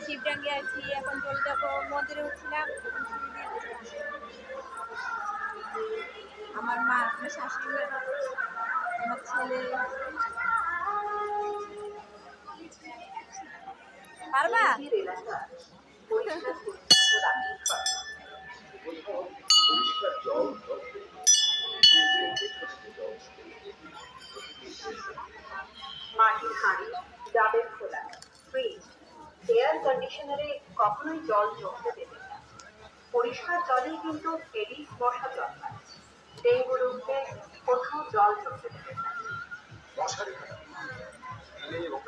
শিবডাঙ্গি আছি, এখন চলে যাবো মন্দিরে হচ্ছিলাম। আমার মা, আমার শাশুড়ি মা, আমার ছেলে। পারবা? মাটির হাঁড়ি, ডাবের খোলা, ফ্রিজ, এয়ার কন্ডিশনারে কখনোই জল জমতে দেবেন না। পরিষ্কার জলেই কিন্তু এডিস মশা জন্মায়। ডেঙ্গু রুখতে কোথাও জল জমতে দেবেন না। মশারি এবং